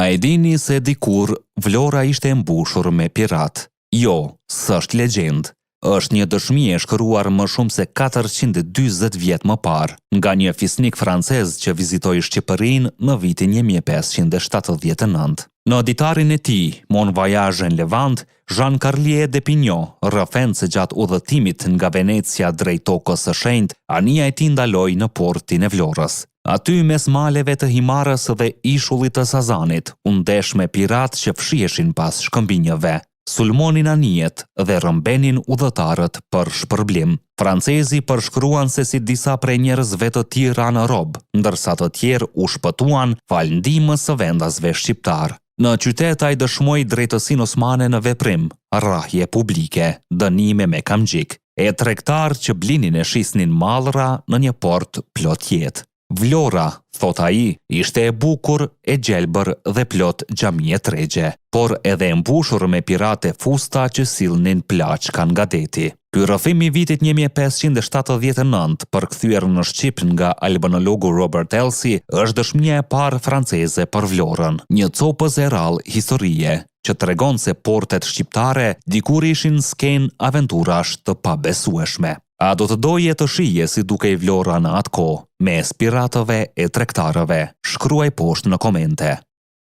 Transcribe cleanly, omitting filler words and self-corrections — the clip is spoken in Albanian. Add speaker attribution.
Speaker 1: A e dini se dikur Vlora ishte e mbushur me pirat? Jo, s'është legjend. Është një dëshmi e shkruar më shumë se 440 vjet më parë, nga një fisnik francez që vizitoi Shqipërinë në vitin 1579. Në ditarin e tij, Mon Voyage en Levant, Jean Carlier de Pignon rrëfen se gjatë udhëtimit nga Venecia drejt tokës së shenjtë, anija e tij ndaloi në portin e Vlorës. Aty mes maleve të Himarës dhe ishullit të Sazanit, u ndesh me pirat që fshiheshin pas shkëmbinjëve. Sulmonin anijet dhe rëmbenin udhëtarët për shpërblim. Francezi përshkruan se si disa prej njerëzve të tij ranë rob, ndërsa të tjerë u shpëtuan fal ndihmës së vendasve shqiptar. Në qytet ai dëshmoi drejtësinë osmane në veprim, rrahje publike, dënime me kamgjik, e tregtar që blinin e shisnin mallra në një port plot jetë. Vlora, thot ai, ishte e bukur, e gjelbër dhe plot xhamie tregje, por edhe e mbushur me pirate fusta që sillnin plaçka nga deti. Ky rrëfim i vitit 1579, përkthyer në shqip nga albanologu Robert Elsie, është dëshmia e parë franceze për Vlorën, një copës e rrallë historie, që tregon se portet shqiptare dikur ishin skenë aventurash të pabesueshme. A do të doje të shije si dukej Vlora në atë kohë, mes piratëve e tregtarëve? Shkruaj poshtë në komente.